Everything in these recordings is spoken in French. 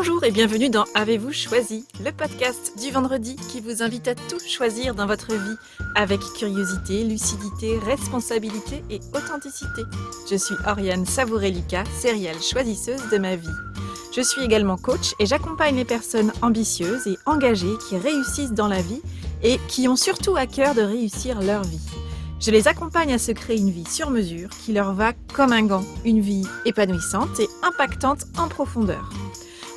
Bonjour et bienvenue dans Avez-vous choisi, le podcast du vendredi qui vous invite à tout choisir dans votre vie avec curiosité, lucidité, responsabilité et authenticité. Je suis Oriane Savouré-Lucas, serial choisisseuse de ma vie. Je suis également coach et j'accompagne les personnes ambitieuses et engagées qui réussissent dans la vie et qui ont surtout à cœur de réussir leur vie. Je les accompagne à se créer une vie sur mesure qui leur va comme un gant, une vie épanouissante et impactante en profondeur.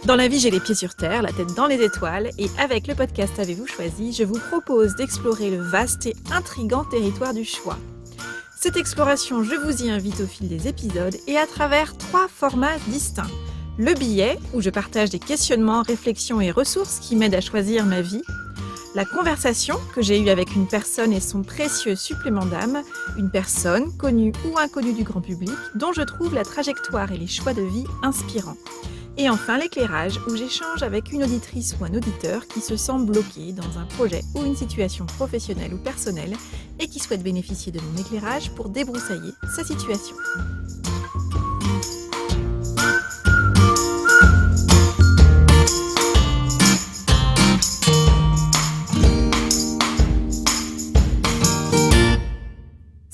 Dans la vie, j'ai les pieds sur terre, la tête dans les étoiles et avec le podcast Avez-vous choisi, je vous propose d'explorer le vaste et intrigant territoire du choix. Cette exploration, je vous y invite au fil des épisodes et à travers 3 formats distincts. Le billet, où je partage des questionnements, réflexions et ressources qui m'aident à choisir ma vie. La conversation que j'ai eue avec une personne et son précieux supplément d'âme, une personne, connue ou inconnue du grand public, dont je trouve la trajectoire et les choix de vie inspirants. Et enfin l'éclairage, où j'échange avec une auditrice ou un auditeur qui se sent bloqué dans un projet ou une situation professionnelle ou personnelle et qui souhaite bénéficier de mon éclairage pour débroussailler sa situation.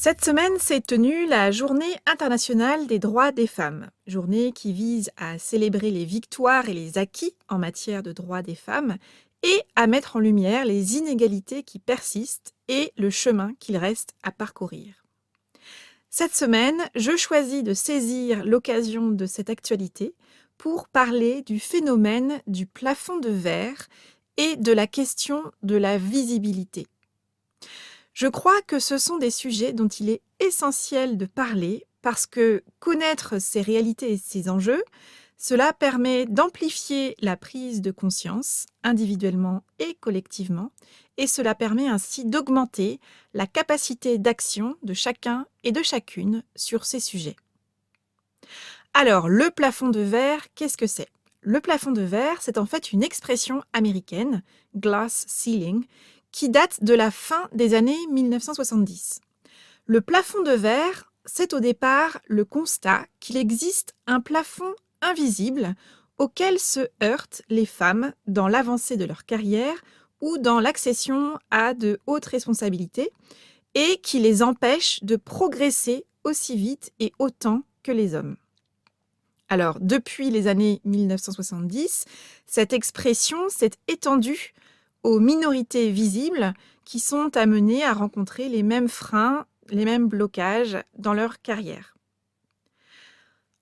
Cette semaine s'est tenue la Journée internationale des droits des femmes, journée qui vise à célébrer les victoires et les acquis en matière de droits des femmes et à mettre en lumière les inégalités qui persistent et le chemin qu'il reste à parcourir. Cette semaine, je choisis de saisir l'occasion de cette actualité pour parler du phénomène du plafond de verre et de la question de la visibilité. Je crois que ce sont des sujets dont il est essentiel de parler parce que connaître ces réalités et ces enjeux, cela permet d'amplifier la prise de conscience, individuellement et collectivement, et cela permet ainsi d'augmenter la capacité d'action de chacun et de chacune sur ces sujets. Alors, le plafond de verre, qu'est-ce que c'est ? Le plafond de verre, c'est en fait une expression américaine, glass ceiling, qui date de la fin des années 1970. Le plafond de verre, c'est au départ le constat qu'il existe un plafond invisible auquel se heurtent les femmes dans l'avancée de leur carrière ou dans l'accession à de hautes responsabilités et qui les empêche de progresser aussi vite et autant que les hommes. Alors, depuis les années 1970, cette expression s'est étendue aux minorités visibles qui sont amenées à rencontrer les mêmes freins, les mêmes blocages dans leur carrière.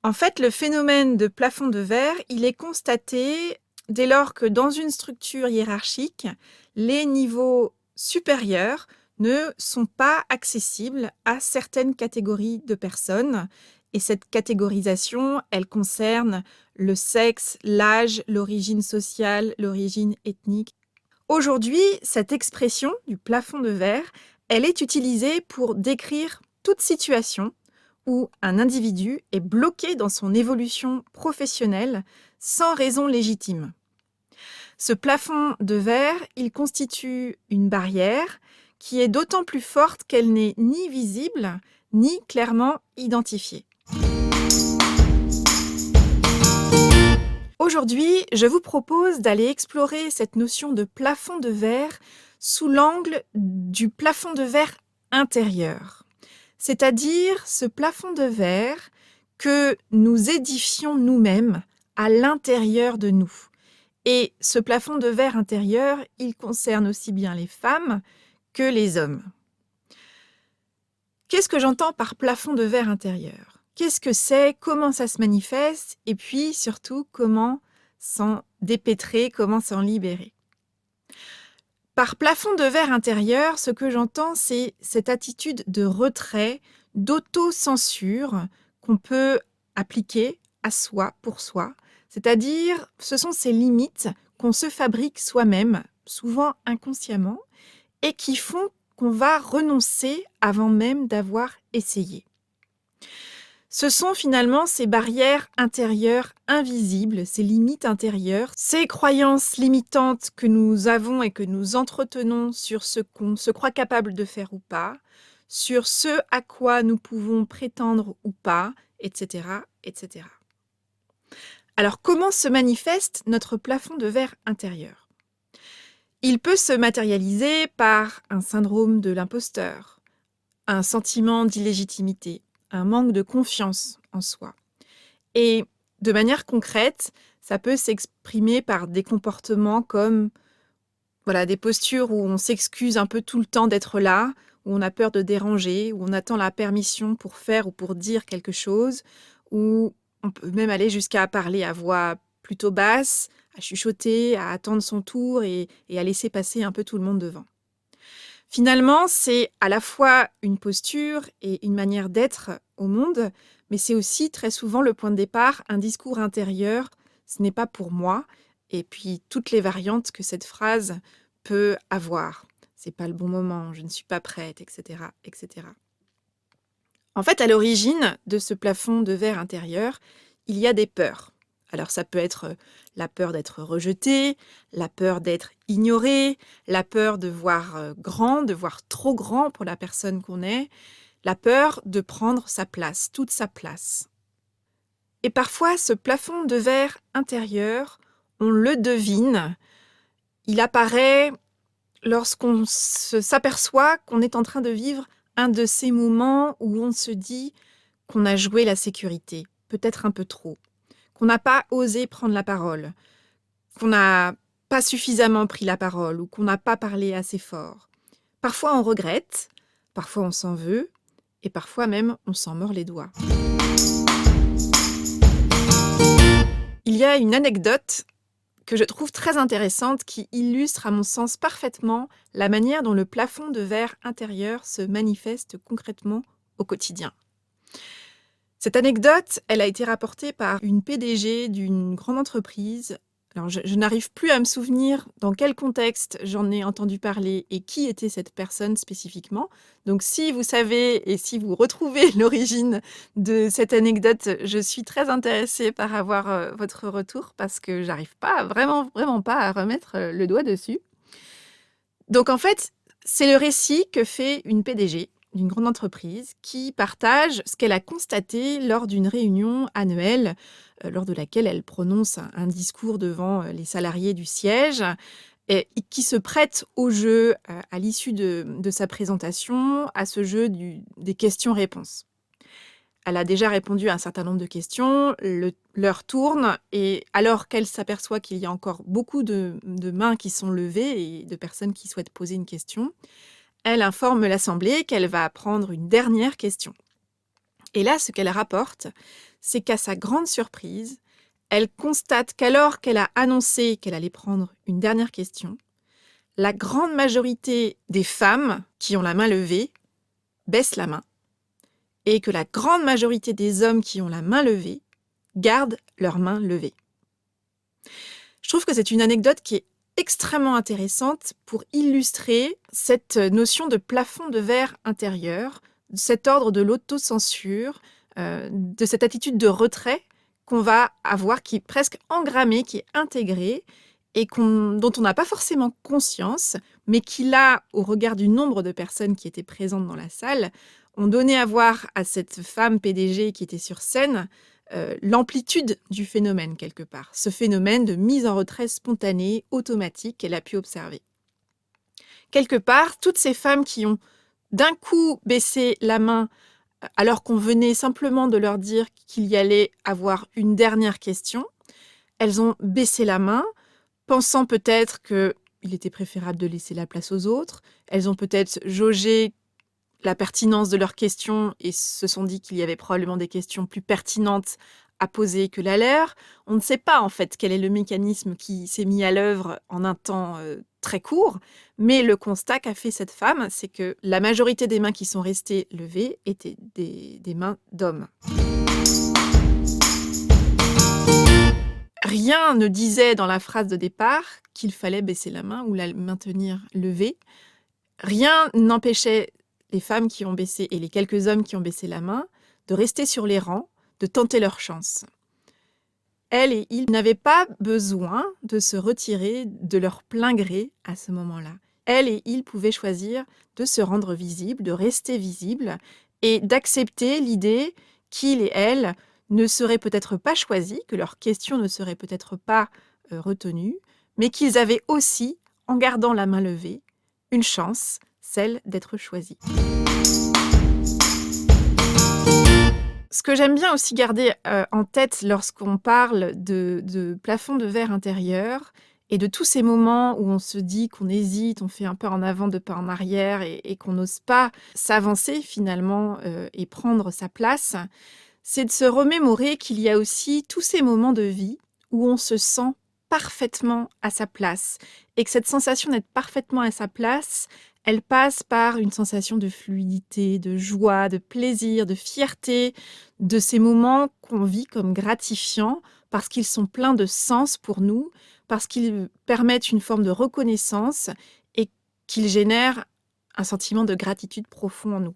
En fait, le phénomène de plafond de verre, il est constaté dès lors que dans une structure hiérarchique, les niveaux supérieurs ne sont pas accessibles à certaines catégories de personnes. Et cette catégorisation, elle concerne le sexe, l'âge, l'origine sociale, l'origine ethnique. Aujourd'hui, cette expression du plafond de verre, elle est utilisée pour décrire toute situation où un individu est bloqué dans son évolution professionnelle sans raison légitime. Ce plafond de verre, il constitue une barrière qui est d'autant plus forte qu'elle n'est ni visible ni clairement identifiée. Aujourd'hui, je vous propose d'aller explorer cette notion de plafond de verre sous l'angle du plafond de verre intérieur, c'est-à-dire ce plafond de verre que nous édifions nous-mêmes à l'intérieur de nous. Et ce plafond de verre intérieur, il concerne aussi bien les femmes que les hommes. Qu'est-ce que j'entends par plafond de verre intérieur ? Qu'est-ce que c'est ? Comment ça se manifeste ? Et puis surtout, comment s'en dépêtrer, comment s'en libérer ? Par plafond de verre intérieur, ce que j'entends, c'est cette attitude de retrait, d'autocensure qu'on peut appliquer à soi, pour soi. C'est-à-dire, ce sont ces limites qu'on se fabrique soi-même, souvent inconsciemment, et qui font qu'on va renoncer avant même d'avoir essayé. Ce sont finalement ces barrières intérieures invisibles, ces limites intérieures, ces croyances limitantes que nous avons et que nous entretenons sur ce qu'on se croit capable de faire ou pas, sur ce à quoi nous pouvons prétendre ou pas, etc., etc. Alors, comment se manifeste notre plafond de verre intérieur? Il peut se matérialiser par un syndrome de l'imposteur, un sentiment d'illégitimité, un manque de confiance en soi. Et de manière concrète, ça peut s'exprimer par des comportements comme voilà, des postures où on s'excuse un peu tout le temps d'être là, où on a peur de déranger, où on attend la permission pour faire ou pour dire quelque chose, où on peut même aller jusqu'à parler à voix plutôt basse, à chuchoter, à attendre son tour et à laisser passer un peu tout le monde devant. Finalement, c'est à la fois une posture et une manière d'être au monde, mais c'est aussi très souvent le point de départ, un discours intérieur. Ce n'est pas pour moi. Et puis toutes les variantes que cette phrase peut avoir. C'est pas le bon moment, je ne suis pas prête, etc., etc. En fait, à l'origine de ce plafond de verre intérieur, il y a des peurs. Alors ça peut être la peur d'être rejeté, la peur d'être ignoré, la peur de voir grand, de voir trop grand pour la personne qu'on est, la peur de prendre sa place, toute sa place. Et parfois, ce plafond de verre intérieur, on le devine, il apparaît lorsqu'on s'aperçoit qu'on est en train de vivre un de ces moments où on se dit qu'on a joué la sécurité, peut-être un peu trop, qu'on n'a pas osé prendre la parole, qu'on n'a pas suffisamment pris la parole ou qu'on n'a pas parlé assez fort. Parfois on regrette, parfois on s'en veut et parfois même on s'en mord les doigts. Il y a une anecdote que je trouve très intéressante qui illustre à mon sens parfaitement la manière dont le plafond de verre intérieur se manifeste concrètement au quotidien. Cette anecdote, elle a été rapportée par une PDG d'une grande entreprise. Alors, je n'arrive plus à me souvenir dans quel contexte j'en ai entendu parler et qui était cette personne spécifiquement. Donc, si vous savez et si vous retrouvez l'origine de cette anecdote, je suis très intéressée par avoir votre retour parce que j'arrive pas, vraiment pas à remettre le doigt dessus. Donc, en fait, c'est le récit que fait une PDG d'une grande entreprise qui partage ce qu'elle a constaté lors d'une réunion annuelle lors de laquelle elle prononce un discours devant les salariés du siège et qui se prête au jeu à l'issue de sa présentation, à ce jeu des questions-réponses. Elle a déjà répondu à un certain nombre de questions, l'heure tourne et alors qu'elle s'aperçoit qu'il y a encore beaucoup de mains qui sont levées et de personnes qui souhaitent poser une question, elle informe l'Assemblée qu'elle va prendre une dernière question. Et là, ce qu'elle rapporte, c'est qu'à sa grande surprise, elle constate qu'alors qu'elle a annoncé qu'elle allait prendre une dernière question, la grande majorité des femmes qui ont la main levée baissent la main et que la grande majorité des hommes qui ont la main levée gardent leur main levée. Je trouve que c'est une anecdote qui est extrêmement intéressante pour illustrer cette notion de plafond de verre intérieur, cet ordre de l'autocensure, de cette attitude de retrait qu'on va avoir, qui est presque engrammée, qui est intégrée et dont on n'a pas forcément conscience, mais qui là, au regard du nombre de personnes qui étaient présentes dans la salle, ont donné à voir à cette femme PDG qui était sur scène l'amplitude du phénomène quelque part, ce phénomène de mise en retrait spontanée, automatique qu'elle a pu observer. Quelque part, toutes ces femmes qui ont d'un coup baissé la main alors qu'on venait simplement de leur dire qu'il y allait avoir une dernière question, elles ont baissé la main, pensant peut-être qu'il était préférable de laisser la place aux autres, elles ont peut-être jaugé la pertinence de leurs questions et se sont dit qu'il y avait probablement des questions plus pertinentes à poser que la leur. On ne sait pas en fait quel est le mécanisme qui s'est mis à l'œuvre en un temps très court, mais le constat qu'a fait cette femme, c'est que la majorité des mains qui sont restées levées étaient des mains d'hommes. Rien ne disait dans la phrase de départ qu'il fallait baisser la main ou la maintenir levée. Rien n'empêchait les femmes qui ont baissé et les quelques hommes qui ont baissé la main de rester sur les rangs, de tenter leur chance. Elle et il n'avaient pas besoin de se retirer de leur plein gré à ce moment-là. Elle et il pouvaient choisir de se rendre visibles, de rester visibles et d'accepter l'idée qu'ils et elles ne seraient peut-être pas choisis, que leurs questions ne seraient peut-être pas retenues, mais qu'ils avaient aussi, en gardant la main levée, une chance, celle d'être choisis. Ce que j'aime bien aussi garder en tête lorsqu'on parle de plafond de verre intérieur et de tous ces moments où on se dit qu'on hésite, on fait un pas en avant, 2 pas en arrière et qu'on n'ose pas s'avancer finalement et prendre sa place, c'est de se remémorer qu'il y a aussi tous ces moments de vie où on se sent parfaitement à sa place et que cette sensation d'être parfaitement à sa place, elle passe par une sensation de fluidité, de joie, de plaisir, de fierté, de ces moments qu'on vit comme gratifiants parce qu'ils sont pleins de sens pour nous, parce qu'ils permettent une forme de reconnaissance et qu'ils génèrent un sentiment de gratitude profond en nous.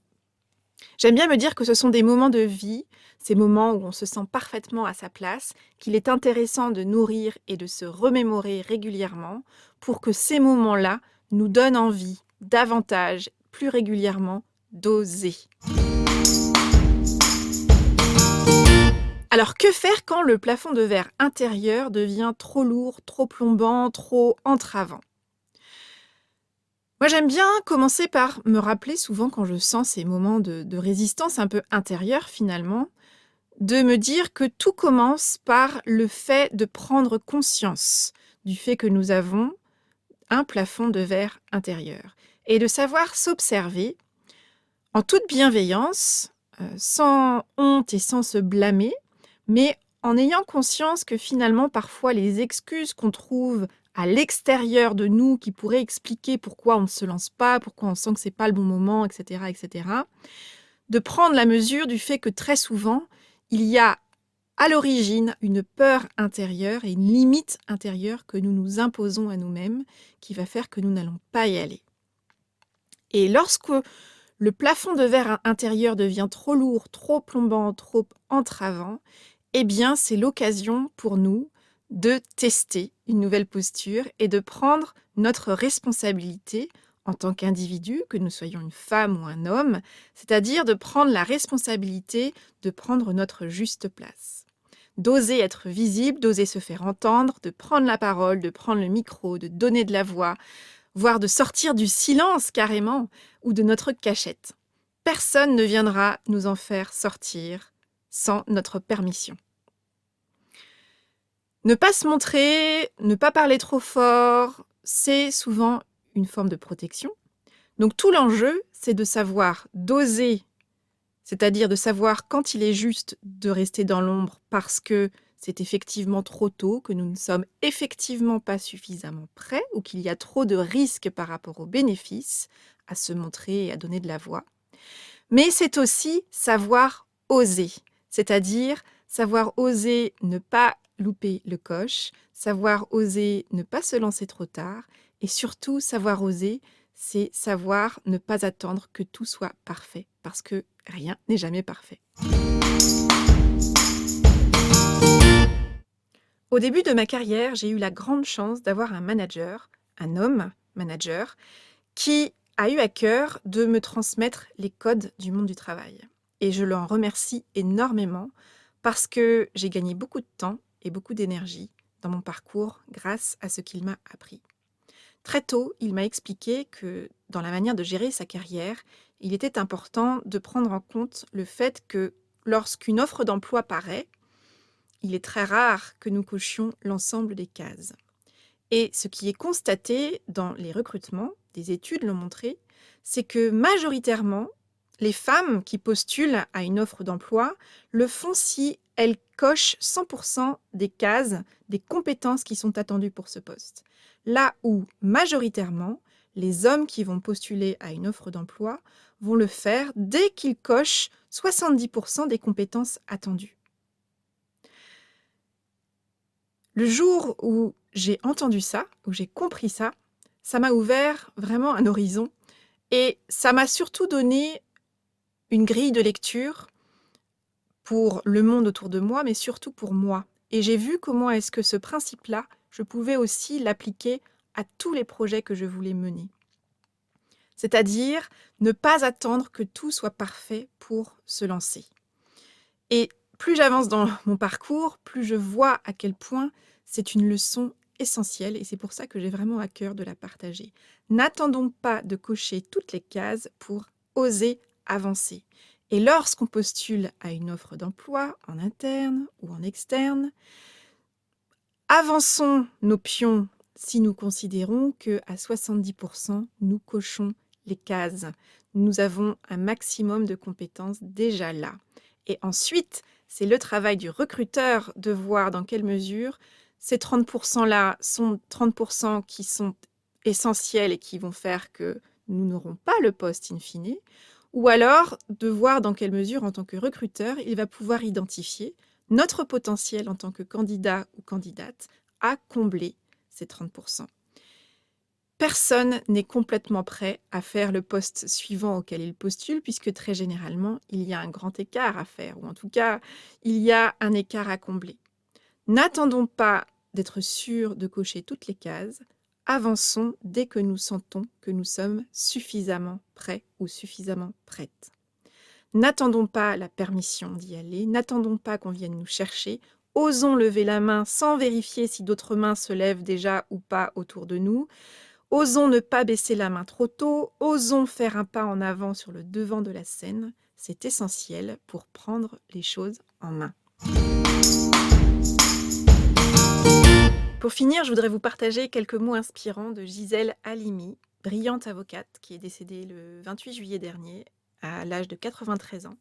J'aime bien me dire que ce sont des moments de vie, ces moments où on se sent parfaitement à sa place, qu'il est intéressant de nourrir et de se remémorer régulièrement pour que ces moments-là nous donnent envie davantage, plus régulièrement, d'oser. Alors que faire quand le plafond de verre intérieur devient trop lourd, trop plombant, trop entravant? Moi, j'aime bien commencer par me rappeler souvent quand je sens ces moments de résistance un peu intérieure finalement, de me dire que tout commence par le fait de prendre conscience du fait que nous avons un plafond de verre intérieur et de savoir s'observer en toute bienveillance, sans honte et sans se blâmer, mais en ayant conscience que finalement parfois les excuses qu'on trouve à l'extérieur de nous qui pourraient expliquer pourquoi on ne se lance pas, pourquoi on sent que c'est pas le bon moment, et cetera, de prendre la mesure du fait que très souvent, il y a à l'origine une peur intérieure et une limite intérieure que nous nous imposons à nous-mêmes qui va faire que nous n'allons pas y aller. Et lorsque le plafond de verre intérieur devient trop lourd, trop plombant, trop entravant, eh bien, c'est l'occasion pour nous de tester une nouvelle posture et de prendre notre responsabilité en tant qu'individu, que nous soyons une femme ou un homme, c'est-à-dire de prendre la responsabilité de prendre notre juste place. D'oser être visible, d'oser se faire entendre, de prendre la parole, de prendre le micro, de donner de la voix, voire de sortir du silence carrément, ou de notre cachette. Personne ne viendra nous en faire sortir sans notre permission. Ne pas se montrer, ne pas parler trop fort, c'est souvent une forme de protection. Donc tout l'enjeu, c'est de savoir doser, c'est-à-dire de savoir quand il est juste de rester dans l'ombre parce que c'est effectivement trop tôt, que nous ne sommes effectivement pas suffisamment prêts ou qu'il y a trop de risques par rapport aux bénéfices à se montrer et à donner de la voix. Mais c'est aussi savoir oser, c'est-à-dire savoir oser ne pas louper le coche, savoir oser ne pas se lancer trop tard et surtout savoir oser, c'est savoir ne pas attendre que tout soit parfait parce que rien n'est jamais parfait. Au début de ma carrière, j'ai eu la grande chance d'avoir un manager, un homme manager, qui a eu à cœur de me transmettre les codes du monde du travail. Et je l'en remercie énormément parce que j'ai gagné beaucoup de temps et beaucoup d'énergie dans mon parcours grâce à ce qu'il m'a appris. Très tôt, il m'a expliqué que dans la manière de gérer sa carrière, il était important de prendre en compte le fait que lorsqu'une offre d'emploi paraît, il est très rare que nous cochions l'ensemble des cases. Et ce qui est constaté dans les recrutements, des études l'ont montré, c'est que majoritairement, les femmes qui postulent à une offre d'emploi le font si elles cochent 100% des cases, des compétences qui sont attendues pour ce poste. Là où, majoritairement, les hommes qui vont postuler à une offre d'emploi vont le faire dès qu'ils cochent 70% des compétences attendues. Le jour où j'ai entendu ça, où j'ai compris ça, ça m'a ouvert vraiment un horizon et ça m'a surtout donné une grille de lecture pour le monde autour de moi, mais surtout pour moi. Et j'ai vu comment est-ce que ce principe-là, je pouvais aussi l'appliquer à tous les projets que je voulais mener. C'est-à-dire ne pas attendre que tout soit parfait pour se lancer. Et plus j'avance dans mon parcours, plus je vois à quel point c'est une leçon essentielle et c'est pour ça que j'ai vraiment à cœur de la partager. N'attendons pas de cocher toutes les cases pour oser avancer. Et lorsqu'on postule à une offre d'emploi en interne ou en externe, avançons nos pions si nous considérons qu'à 70%, nous cochons les cases. Nous avons un maximum de compétences déjà là. Et ensuite, c'est le travail du recruteur de voir dans quelle mesure ces 30%-là sont 30% qui sont essentiels et qui vont faire que nous n'aurons pas le poste in fine, ou alors de voir dans quelle mesure, en tant que recruteur, il va pouvoir identifier notre potentiel en tant que candidat ou candidate à combler ces 30%. Personne n'est complètement prêt à faire le poste suivant auquel il postule, puisque très généralement, il y a un grand écart à faire, ou en tout cas, il y a un écart à combler. N'attendons pas d'être sûrs de cocher toutes les cases, avançons dès que nous sentons que nous sommes suffisamment prêts ou suffisamment prêtes. N'attendons pas la permission d'y aller, n'attendons pas qu'on vienne nous chercher, osons lever la main sans vérifier si d'autres mains se lèvent déjà ou pas autour de nous, osons ne pas baisser la main trop tôt, osons faire un pas en avant sur le devant de la scène, c'est essentiel pour prendre les choses en main. Pour finir, je voudrais vous partager quelques mots inspirants de Gisèle Halimi, brillante avocate qui est décédée le 28 juillet dernier à l'âge de 93 ans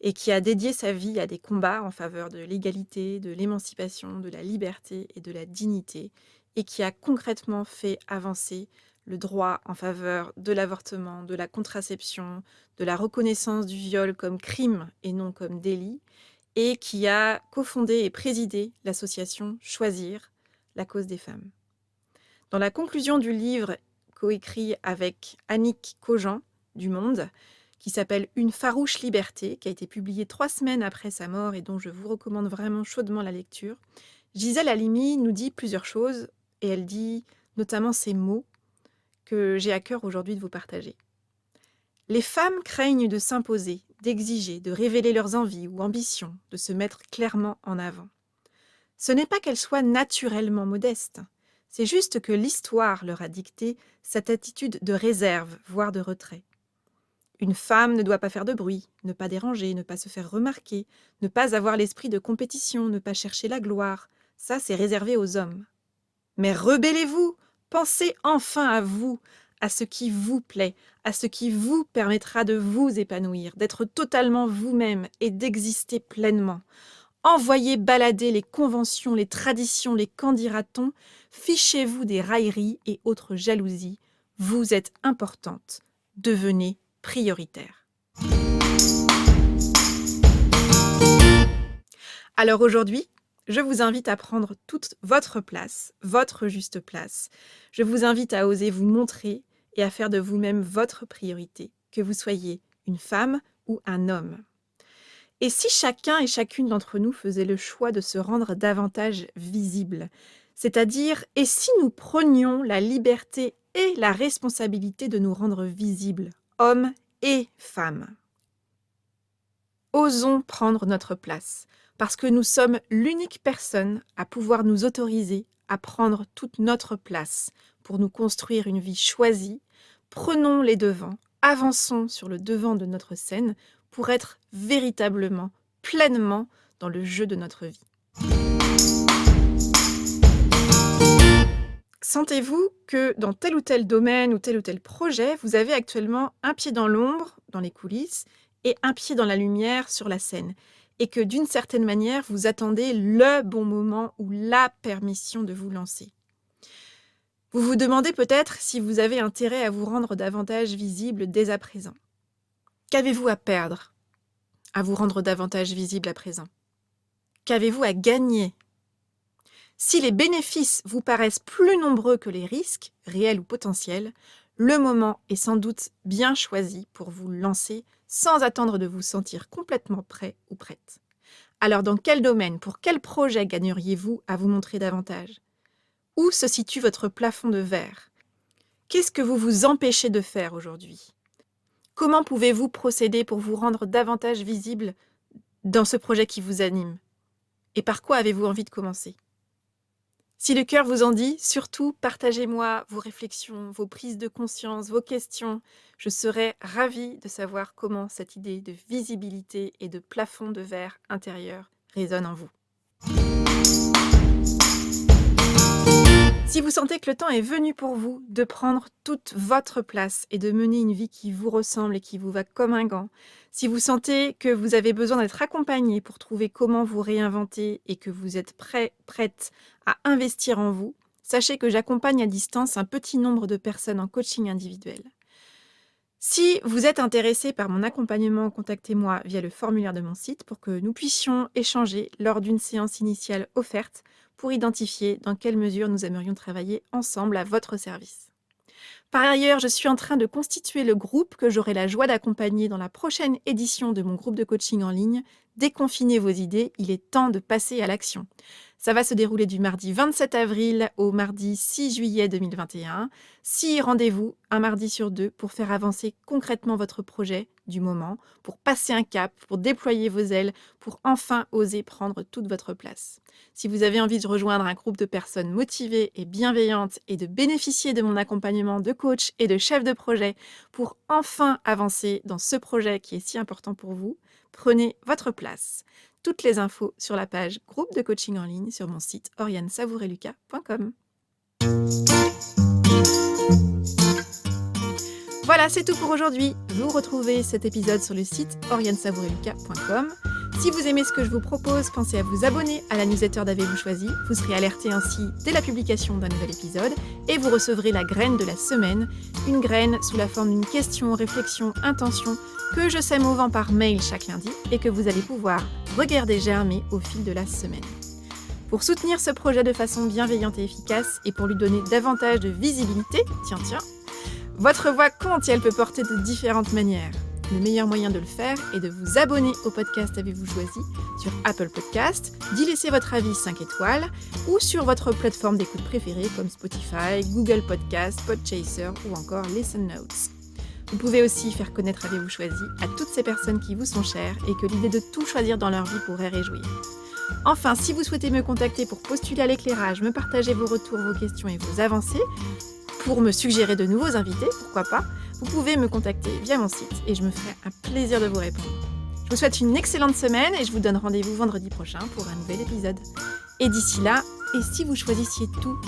et qui a dédié sa vie à des combats en faveur de l'égalité, de l'émancipation, de la liberté et de la dignité et qui a concrètement fait avancer le droit en faveur de l'avortement, de la contraception, de la reconnaissance du viol comme crime et non comme délit et qui a cofondé et présidé l'association Choisir, la cause des femmes. Dans la conclusion du livre coécrit avec Annick Cogent du Monde, qui s'appelle Une farouche liberté, qui a été publié 3 semaines après sa mort et dont je vous recommande vraiment chaudement la lecture, Gisèle Halimi nous dit plusieurs choses et elle dit notamment ces mots que j'ai à cœur aujourd'hui de vous partager. Les femmes craignent de s'imposer, d'exiger, de révéler leurs envies ou ambitions, de se mettre clairement en avant. Ce n'est pas qu'elles soient naturellement modestes, c'est juste que l'histoire leur a dicté cette attitude de réserve, voire de retrait. Une femme ne doit pas faire de bruit, ne pas déranger, ne pas se faire remarquer, ne pas avoir l'esprit de compétition, ne pas chercher la gloire. Ça, c'est réservé aux hommes. Mais rebellez-vous, pensez enfin à vous, à ce qui vous plaît, à ce qui vous permettra de vous épanouir, d'être totalement vous-même et d'exister pleinement. Envoyez balader les conventions, les traditions, les qu'en dira-t-on, fichez-vous des railleries et autres jalousies. Vous êtes importante, devenez prioritaire. Alors aujourd'hui, je vous invite à prendre toute votre place, votre juste place. Je vous invite à oser vous montrer et à faire de vous-même votre priorité, que vous soyez une femme ou un homme. Et si chacun et chacune d'entre nous faisait le choix de se rendre davantage visible, c'est-à-dire, et si nous prenions la liberté et la responsabilité de nous rendre visibles, hommes et femmes. Osons prendre notre place, parce que nous sommes l'unique personne à pouvoir nous autoriser à prendre toute notre place pour nous construire une vie choisie. Prenons les devants, avançons sur le devant de notre scène pour être véritablement, pleinement dans le jeu de notre vie. Sentez-vous que dans tel ou tel domaine ou tel projet, vous avez actuellement un pied dans l'ombre, dans les coulisses, et un pied dans la lumière sur la scène, et que d'une certaine manière, vous attendez le bon moment ou la permission de vous lancer. Vous vous demandez peut-être si vous avez intérêt à vous rendre davantage visible dès à présent. Qu'avez-vous à perdre à vous rendre davantage visible à présent? Qu'avez-vous à gagner? Si les bénéfices vous paraissent plus nombreux que les risques, réels ou potentiels, le moment est sans doute bien choisi pour vous lancer sans attendre de vous sentir complètement prêt ou prête. Alors dans quel domaine, pour quel projet gagneriez-vous à vous montrer davantage? Où se situe votre plafond de verre? Qu'est-ce que vous vous empêchez de faire aujourd'hui? Comment pouvez-vous procéder pour vous rendre davantage visible dans ce projet qui vous anime? Et par quoi avez-vous envie de commencer? Si le cœur vous en dit, surtout partagez-moi vos réflexions, vos prises de conscience, vos questions. Je serais ravie de savoir comment cette idée de visibilité et de plafond de verre intérieur résonne en vous. Si vous sentez que le temps est venu pour vous de prendre toute votre place et de mener une vie qui vous ressemble et qui vous va comme un gant, si vous sentez que vous avez besoin d'être accompagné pour trouver comment vous réinventer et que vous êtes prête à investir en vous, sachez que j'accompagne à distance un petit nombre de personnes en coaching individuel. Si vous êtes intéressé par mon accompagnement, contactez-moi via le formulaire de mon site pour que nous puissions échanger lors d'une séance initiale offerte pour identifier dans quelle mesure nous aimerions travailler ensemble à votre service. Par ailleurs, je suis en train de constituer le groupe que j'aurai la joie d'accompagner dans la prochaine édition de mon groupe de coaching en ligne. Déconfinez vos idées, il est temps de passer à l'action. Ça va se dérouler du mardi 27 avril au mardi 6 juillet 2021. 6 rendez-vous, un mardi sur 2, pour faire avancer concrètement votre projet du moment, pour passer un cap, pour déployer vos ailes, pour enfin oser prendre toute votre place. Si vous avez envie de rejoindre un groupe de personnes motivées et bienveillantes et de bénéficier de mon accompagnement de coach et de chef de projet pour enfin avancer dans ce projet qui est si important pour vous, prenez votre place. Toutes les infos sur la page groupe de coaching en ligne sur mon site oriansavoureluca.com. Voilà, c'est tout pour aujourd'hui. Vous retrouvez cet épisode sur le site oriansavoureluca.com. Si vous aimez ce que je vous propose, pensez à vous abonner à la newsletter d'Avez-vous choisi. Vous serez alerté ainsi dès la publication d'un nouvel épisode et vous recevrez la graine de la semaine, une graine sous la forme d'une question, réflexion, intention que je sème au vent par mail chaque lundi et que vous allez pouvoir regarder germer au fil de la semaine. Pour soutenir ce projet de façon bienveillante et efficace et pour lui donner davantage de visibilité, votre voix compte et elle peut porter de différentes manières. Le meilleur moyen de le faire est de vous abonner au podcast Avez-vous choisi sur Apple Podcast, d'y laisser votre avis 5 étoiles ou sur votre plateforme d'écoute préférée comme Spotify, Google Podcast, Podchaser ou encore Listen Notes. Vous pouvez aussi faire connaître Avez-vous choisi à toutes ces personnes qui vous sont chères et que l'idée de tout choisir dans leur vie pourrait réjouir. Enfin, si vous souhaitez me contacter pour postuler à l'éclairage, me partager vos retours, vos questions et vos avancées, pour me suggérer de nouveaux invités, pourquoi pas, vous pouvez me contacter via mon site et je me ferai un plaisir de vous répondre. Je vous souhaite une excellente semaine et je vous donne rendez-vous vendredi prochain pour un nouvel épisode. Et d'ici là, et si vous choisissiez tout,